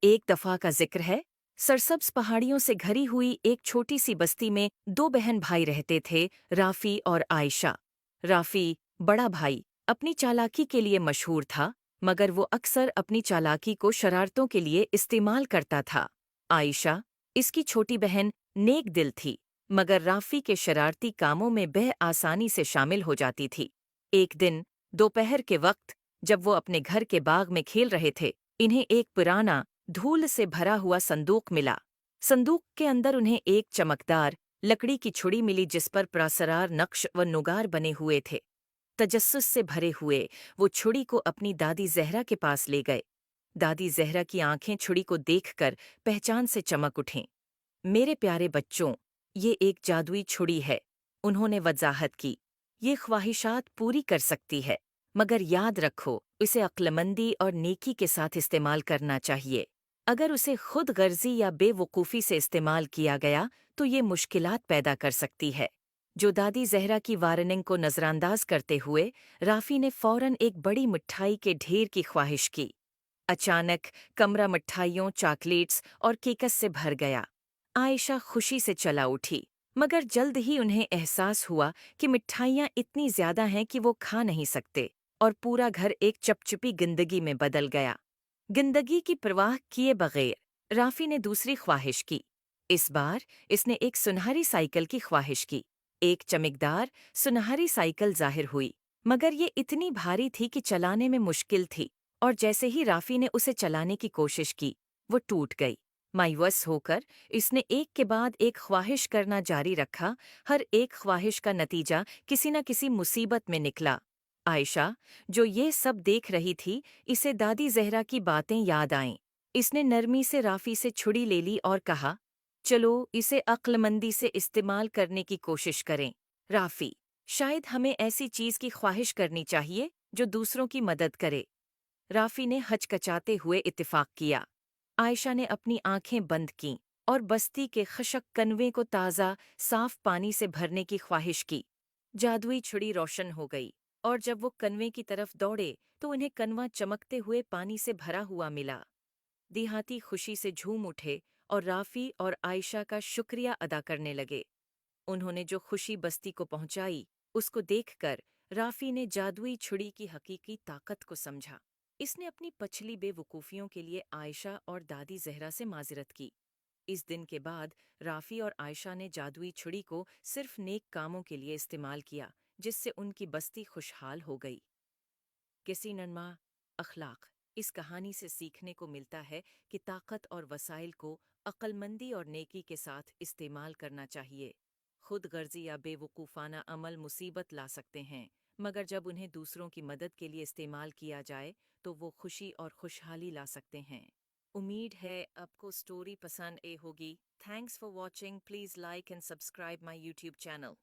एक दफा का जिक्र है। सरसब्ज पहाड़ियों से घरी हुई एक छोटी सी बस्ती में दो बहन भाई रहते थे, राफी और आयशा। राफी, बड़ा भाई, अपनी चालाकी के लिए मशहूर था, मगर वो अक्सर अपनी चालाकी को शरारतों के लिए इस्तेमाल करता था। आयशा, इसकी छोटी बहन, नेक दिल थी, मगर राफी के शरारती कामों में वह आसानी से शामिल हो जाती थी। एक दिन दोपहर के वक्त, जब वो अपने घर के बाग में खेल रहे थे, इन्हें एक पुराना, धूल से भरा हुआ संदूक मिला। संदूक के अंदर उन्हें एक चमकदार लकड़ी की छुड़ी मिली जिस पर प्रासरार नक्श व नुगार बने हुए थे। तजस्सुस से भरे हुए वो छुड़ी को अपनी दादी जहरा के पास ले गए। दादी जहरा की आंखें छुड़ी को देखकर पहचान से चमक उठीं। मेरे प्यारे बच्चों, ये एक जादुई छुड़ी है, उन्होंने वजाहत की। ये ख्वाहिशात पूरी कर सकती है, मगर याद रखो, इसे अक्लमंदी और नेकी के साथ इस्तेमाल करना चाहिए। अगर उसे खुद गर्जी या बेवकूफ़ी से इस्तेमाल किया गया तो ये मुश्किलात पैदा कर सकती है। जो दादी जहरा की वार्निंग को नज़रअंदाज करते हुए, राफी ने फौरन एक बड़ी मिठाई के ढेर की ख्वाहिश की। अचानक कमरा मिठाइयों, चॉकलेट्स और केकस से भर गया। आयशा खुशी से चला उठी, मगर जल्द ही उन्हें एहसास हुआ कि मिठाइयाँ इतनी ज्यादा हैं कि वो खा नहीं सकते, और पूरा घर एक चपचपी जिंदगी में बदल गया। जिंदगी की परवाह किए बगैर राफी ने दूसरी ख्वाहिश की। इस बार इसने एक सुनहरी साइकिल की ख्वाहिश की। एक चमकदार सुनहरी साइकिल जाहिर हुई, मगर ये इतनी भारी थी कि चलाने में मुश्किल थी, और जैसे ही राफी ने उसे चलाने की कोशिश की, वो टूट गई। मायूस होकर इसने एक के बाद एक ख्वाहिश करना जारी रखा। हर एक ख्वाहिश का नतीजा किसी न किसी मुसीबत में निकला। आयशा, जो ये सब देख रही थी, इसे दादी जहरा की बातें याद आईं। इसने नरमी से राफी से छुड़ी ले ली और कहा, चलो इसे अक्लमंदी से इस्तेमाल करने की कोशिश करें। राफी, शायद हमें ऐसी चीज की ख्वाहिश करनी चाहिए जो दूसरों की मदद करे। राफी ने हचकचाते हुए इत्तेफाक किया। आयशा ने अपनी आंखें बंद कीं और बस्ती के खशक कनवे को ताज़ा, साफ पानी से भरने की ख्वाहिश की। जादुई छुड़ी रोशन हो गई, और जब वो कनवे की तरफ दौड़े तो उन्हें कनवा चमकते हुए पानी से भरा हुआ मिला। देहाती खुशी से झूम उठे और राफी और आयशा का शुक्रिया अदा करने लगे। उन्होंने जो खुशी बस्ती को पहुंचाई, उसको देखकर राफी ने जादुई छुड़ी की हकीकी ताकत को समझा। इसने अपनी पछली बेवकूफ़ियों के लिए आयशा और दादी जहरा से माजरत की। इस दिन के बाद राफी और आयशा ने जादुई छुड़ी को सिर्फ नेक कामों के लिए इस्तेमाल किया, जिससे उनकी बस्ती खुशहाल हो गई। किसी नन्मा अखलाक, इस कहानी से सीखने को मिलता है कि ताकत और वसाइल को अक्लमंदी और नेकी के साथ इस्तेमाल करना चाहिए। खुद गर्जी या बेवकूफ़ाना अमल मुसीबत ला सकते हैं, मगर जब उन्हें दूसरों की मदद के लिए इस्तेमाल किया जाए तो वो खुशी और खुशहाली ला सकते हैं। उम्मीद है आपको स्टोरी पसंद ए होगी। Thanks for watching. Please like and subscribe my YouTube channel.